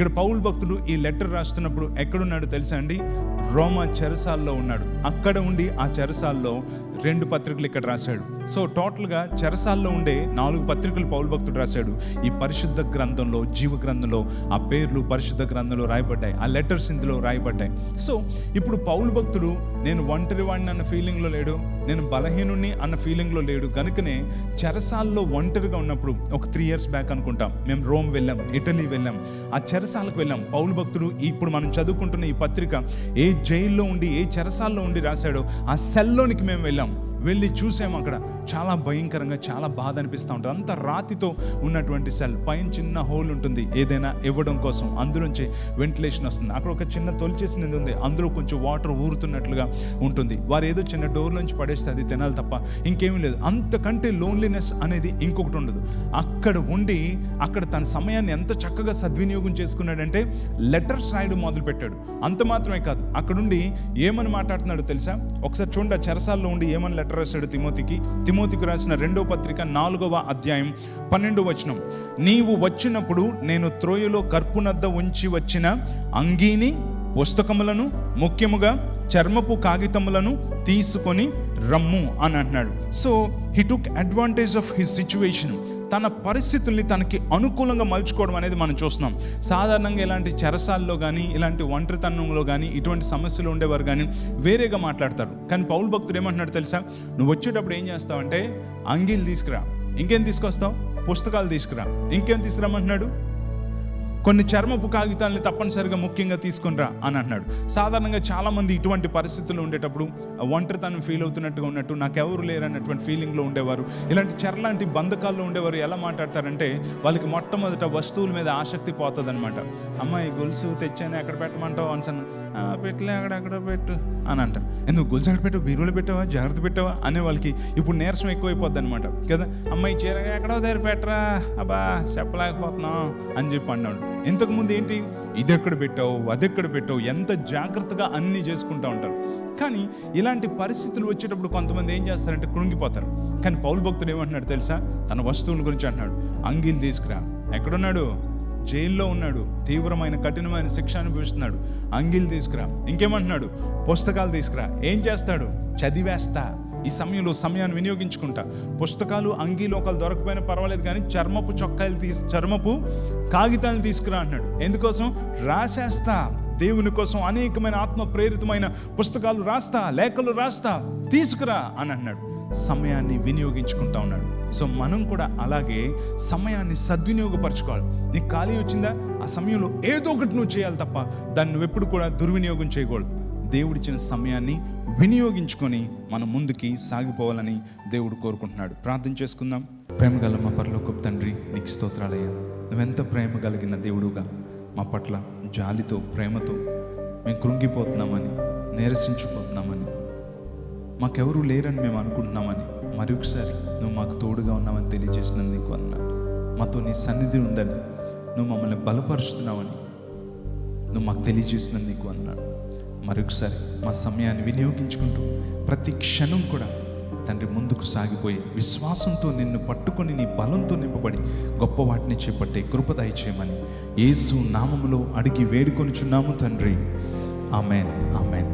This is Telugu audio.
ఇక్కడ పౌలు భక్తుడు ఈ లెటర్ రాస్తున్నప్పుడు ఎక్కడున్నాడు తెలుసా అండి? రోమా చెరసాల్లో ఉన్నాడు. అక్కడ ఉండి ఆ చెరసాల్లో 2 పత్రికలు ఇక్కడ రాశాడు. సో టోటల్గా చెరసాల్లో ఉండే 4 పత్రికలు పౌలు భక్తుడు రాశాడు. ఈ పరిశుద్ధ గ్రంథంలో, జీవ గ్రంథంలో ఆ పేర్లు పరిశుద్ధ గ్రంథంలో రాయబడ్డాయి, ఆ లెటర్స్ ఇందులో రాయబడ్డాయి. సో ఇప్పుడు పౌలు భక్తుడు నేను ఒంటరి వాడిని అన్న ఫీలింగ్లో లేడు, నేను బలహీనుణ్ణి అన్న ఫీలింగ్లో లేడు. కనుకనే చెరసాల్లో ఒంటరిగా ఉన్నప్పుడు ఒక 3 years బ్యాక్ అనుకుంటాం, మేము రోమ్ వెళ్ళాం, ఇటలీ వెళ్ళాం, ఆ చెరసాలకు వెళ్ళాం. పౌలు భక్తుడు ఇప్పుడు మనం చదువుకుంటున్న ఈ పత్రిక ఏ జైల్లో ఉండి, ఏ చెరసాల్లో ఉండి రాశాడో ఆ సెల్లోనికి మేము వెళ్ళి చూసాము. అక్కడ చాలా భయంకరంగా, చాలా బాధ అనిపిస్తూ ఉంటుంది. అంత రాతితో ఉన్నటువంటి సెల్, పైన చిన్న హోల్ ఉంటుంది ఏదైనా ఇవ్వడం కోసం, అందులోంచి వెంటిలేషన్ వస్తుంది. అక్కడ ఒక చిన్న తొలిచేసినది ఉంది, అందులో కొంచెం వాటర్ ఊరుతున్నట్లుగా ఉంటుంది. వారు ఏదో చిన్న డోర్ నుంచి పడేస్తే అది తినాలి తప్ప ఇంకేమీ లేదు. అంతకంటే లోన్లీనెస్ అనేది ఇంకొకటి ఉండదు. అక్కడ ఉండి అక్కడ తన సమయాన్ని ఎంత చక్కగా సద్వినియోగం చేసుకున్నాడంటే లెటర్స్ రాయడం మొదలుపెట్టాడు. అంత మాత్రమే కాదు, అక్కడుండి ఏమని మాట్లాడుతున్నాడో తెలుసా? ఒకసారి చూడండి, ఆ చెరసాల్లో ఉండి ఏమని లెటర్ రాశాడు తిమోతికి రాసిన 2వ పత్రిక 4వ అధ్యాయం 12వ వచనం. నీవు వచ్చినప్పుడు నేను త్రోయలో కర్పునద్ద ఉంచి వచ్చిన అంగీని, పుస్తకములను, ముఖ్యముగా చర్మపు కాగితములను తీసుకొని రమ్ము అని అంటున్నాడు. So he took advantage of his situation. తన పరిస్థితుల్ని తనకి అనుకూలంగా మలుచుకోవడం అనేది మనం చూస్తున్నాం. సాధారణంగా ఇలాంటి చెరసాల్లో కానీ, ఇలాంటి ఒంటరితనంలో కానీ, ఇటువంటి సమస్యలు ఉండేవారు కానీ వేరేగా మాట్లాడతారు. కానీ పౌలు భక్తుడు ఏమంటున్నాడు తెలుసా? నువ్వు వచ్చేటప్పుడు ఏం చేస్తావంటే అంగీలు తీసుకురా. ఇంకేం తీసుకొస్తావు? పుస్తకాలు తీసుకురా. ఇంకేం తీసుకురామంటున్నాడు? కొన్ని చర్మపు కాగితాలని తప్పనిసరిగా ముఖ్యంగా తీసుకునిరా అని అంటున్నాడు. సాధారణంగా చాలామంది ఇటువంటి పరిస్థితుల్లో ఉండేటప్పుడు ఒంటరితనం ఫీల్ అవుతున్నట్టుగా ఉన్నట్టు, నాకెవరు లేరు అన్నటువంటి ఫీలింగ్లో ఉండేవారు, ఇలాంటి చెరలాంటి బంధకాల్లో ఉండేవారు ఎలా మాట్లాడతారంటే వాళ్ళకి మొట్టమొదట వస్తువుల మీద ఆసక్తి పోతుంది అనమాట. అమ్మాయి గొలుసు తెచ్చాను, ఎక్కడ పెట్టమంటావు అనిసాను, పెట్టలే, అక్కడెక్కడ పెట్టు అని అంటారు. ఎందుకు గొలుసు ఎక్కడ పెట్టావు? బీరువులో పెట్టావా? జాగ్రత్త పెట్టావా అనే వాళ్ళకి ఇప్పుడు నీరసం ఎక్కువైపోద్ది అనమాట కదా. అమ్మాయి చీర ఎక్కడో దగ్గర పెట్టరా, అబ్బా చెప్పలేకపోతున్నాం అని చెప్పి అన్నాడు. ఇంతకుముందు ఏంటి, ఇది ఎక్కడ పెట్టావు, అది ఎక్కడ పెట్టావు, ఎంత జాగ్రత్తగా అన్నీ చేసుకుంటూ ఉంటారు. కానీ ఇలాంటి పరిస్థితులు వచ్చేటప్పుడు కొంతమంది ఏం చేస్తారంటే కృంగిపోతారు. కానీ పౌలు భక్తుడు ఏమంటున్నాడు తెలుసా? తన వస్తువుల గురించి అంటున్నాడు. అంగీలు తీసుకురా. ఎక్కడున్నాడు? జైల్లో ఉన్నాడు, తీవ్రమైన కఠినమైన శిక్ష అనుభవిస్తున్నాడు. అంగీలు తీసుకురా. ఇంకేమంటున్నాడు? పుస్తకాలు తీసుకురా. ఏం చేస్తాడు? చదివేస్తా. ఈ సమయంలో సమయాన్ని వినియోగించుకుంటా. పుస్తకాలు, అంగీలు ఒకళ్ళు దొరకపోయినా పర్వాలేదు, కానీ చర్మపు కాగితాలను తీసుకురా అంటున్నాడు. ఎందుకోసం? రాసేస్తా, దేవుని కోసం అనేకమైన ఆత్మ ప్రేరితమైన పుస్తకాలు రాస్తా, లేఖలు రాస్తా, తీసుకురా అని అన్నాడు. సమయాన్ని వినియోగించుకుంటా ఉన్నాడు. సో మనం కూడా అలాగే సమయాన్ని సద్వినియోగపరచుకోవాలి. నీకు ఖాళీ వచ్చిందా, ఆ సమయంలో ఏదో ఒకటి నువ్వు చేయాలి తప్ప దాన్ని నువ్వు ఎప్పుడు కూడా దుర్వినియోగం చేయకూడదు. దేవుడిచ్చిన సమయాన్ని వినియోగించుకొని మనం ముందుకి సాగిపోవాలని దేవుడు కోరుకుంటున్నాడు. ప్రార్థన చేసుకుందాం. ప్రేమగల మా పరలోకపు తండ్రి, నీకు స్తోత్రాలయ్యా. నువ్వెంత ప్రేమ కలిగిన దేవుడుగా మా పట్ల జాలితో, ప్రేమతో మేము కృంగిపోతున్నామని, నీరసించిపోతున్నామని, మాకెవరూ లేరని మేము అనుకుంటున్నామని, మరొకసారి నువ్వు మాకు తోడుగా ఉన్నామని తెలియజేసినందుకు నీకు వందనాలు. మాతో నీ సన్నిధి ఉందని, నువ్వు మమ్మల్ని బలపరుస్తున్నావని నువ్వు మాకు తెలియజేసినందుకు నీకు వందనాలు. మరొకసారి మా సమయాన్ని వినియోగించుకుంటూ ప్రతి క్షణం కూడా తండ్రి ముందుకు సాగిపోయి విశ్వాసంతో నిన్ను పట్టుకొని నీ బలంతో నింపబడి గొప్ప వాటిని చేపట్టే కృప దయచేయమని యేసు నామములో అడిగి వేడుకొనుచున్నాము తండ్రి. Amen, amen.